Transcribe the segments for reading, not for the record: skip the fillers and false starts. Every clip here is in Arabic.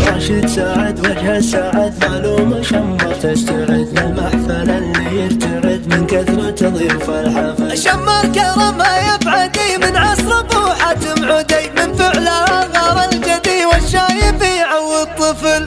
راشد سعد وجه السعد معلوم شمر تستعد للمحفل اللي يرتعد من كثرة ضيوف الحفل. شمر كرم ما يبعدي من عصر ابو حاتم عدي، من فعله غار الجدي والشايب يعوض طفل.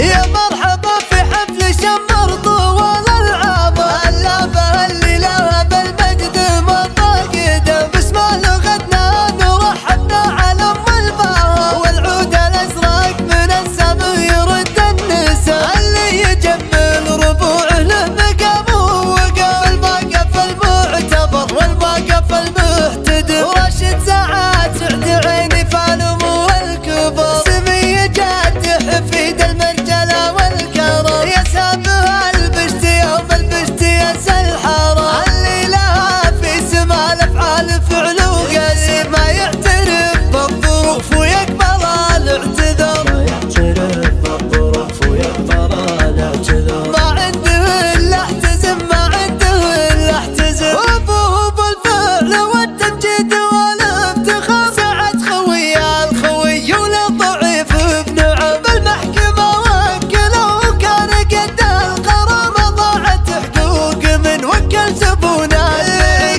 يا مرحبا في حفل شمر طوال العام، اللافه اللي لها بالمجد مطاقده، باسم لغتنا نرحبنا على ام البهاء، والعود الازرق من السما يرد النساء، اللي يجمل ربوعه له مقام ووقف، الموقف المعتبر والموقف المحتدم. راشد سعد سعد عيني فالمو الكبر، سمي جده حفيد المرجله والكرم، يا سابها البشت يوم البشت ينسى الحرام، اللي لها في سما الافعال فعل وقسم، ما يعترف بالظروف ويقبل الاعتذار، ما يعترف بالظروف ويقبل الاعتذار، ما عنده الا احتزم ما عنده الا احتزم. وابوه بالفعل والتمجيد والافتخار، سعد خوي الخوي ولا ضعيف ابن عم، بالمحكمة وكله وكان قد القرار، ضاعت حقوق من وكل زبونه،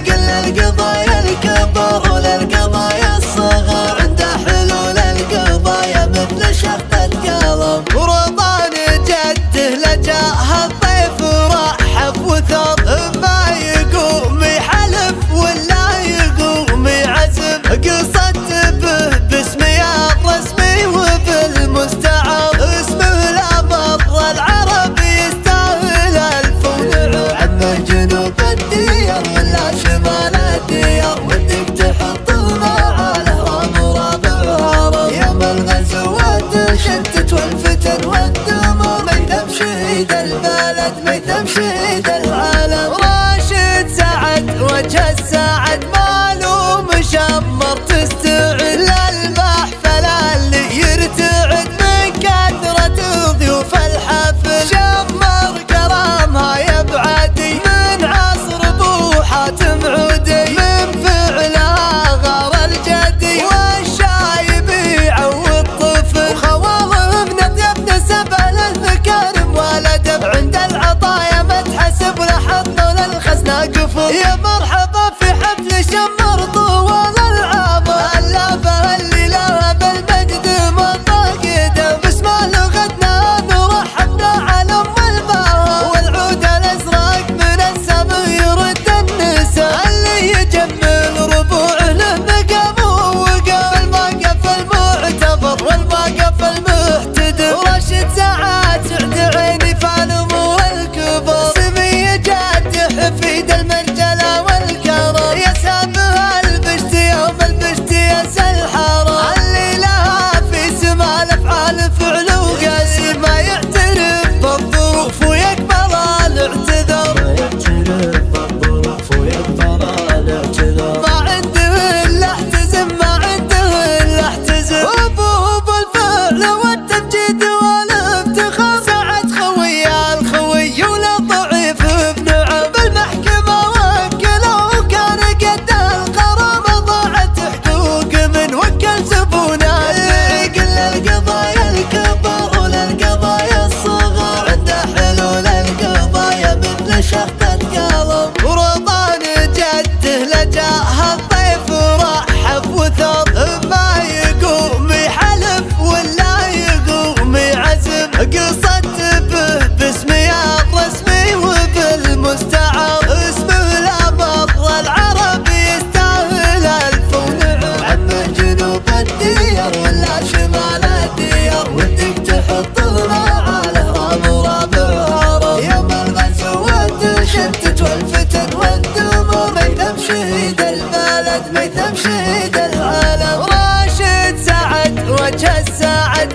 كل القضايا الكبر وللقضايا الصغار، عنده حلول القضايا مثل شخط القلم، ورضان جده لجاه الضيف ورحب وثار، ما يقوم يحلف ولا يقوم يعزم، قصدت به باسمي الرسمي وبالمستعار، اسمه لا مر العرب يستاهل الف ونعم، عم جنوب الديار ولا شمال الديار، ودك تحطنا على هرم ورابع هرم، يوم الغزوات شتت والفتن والدمار، ميثم شهيد البلد ميثم شهيد العالم. راشد سعد وجه السعد معلوم شمر تستعد للمحفل اللي يرتعد من كثرة ضيوف الحفل، شمر كرامها يبعدي من عصر ابو حاتم عدي، من فعلها غار الجدي والشايب يعوض طفل، وخواله من اطيب نسب للمكارم والادب، عند العطايا ما تحسب لحطوا للخزنه قفل. يا مرحبا في حفل شمر طوال العام، اللافه اللي لها بالمجد مطاقده، باسم لغتنا نرحبنا على ام البهاء، والعود الازرق من السما يرد النساء، اللي يجمل ربوعه له مقام ووقف، الموقف المعتبر والموقف المحتدم. راشد سعد سعد عيني فالمو الكبر، سمي جده حفيد المرجله والكرم، يا سابها البشت يوم البشت ينسى الحرام، اللي لها في سما الافعال فعل وقسم، ما يعترف بالظروف ويقبل الاعتذار، ما يعترف بالظروف ويقبل الاعتذار، ما عنده الا احتزم ما عنده الا احتزم. وابوه بالفعل والتمجيد والافتخار، سعد خوي الخوي ولا ضعيف ابن عم، بالمحكمة وكله وكان قد القرار، ضاعت حقوق من وكل زبونه، كل القضايا الكبر وللقضايا الصغار، عنده حلول القضايا مثل شخط القلم، ورضان جده لجاه الضيف ورحب وثار، ما يقوم يحلف ولا يقوم يعزم، قصدت به باسمي الرسمي وبالمستعار، اسمه لا مر العرب يستاهل الف ونعم، عم جنوب الديار ولا شمال الديار، ودك تحطنا على هرم ورابع هرم، يوم الغزوات شتت والفتن والدمار، ميثم شهيد البلد ميثم شهيد العالم. راشد سعد وجه السعد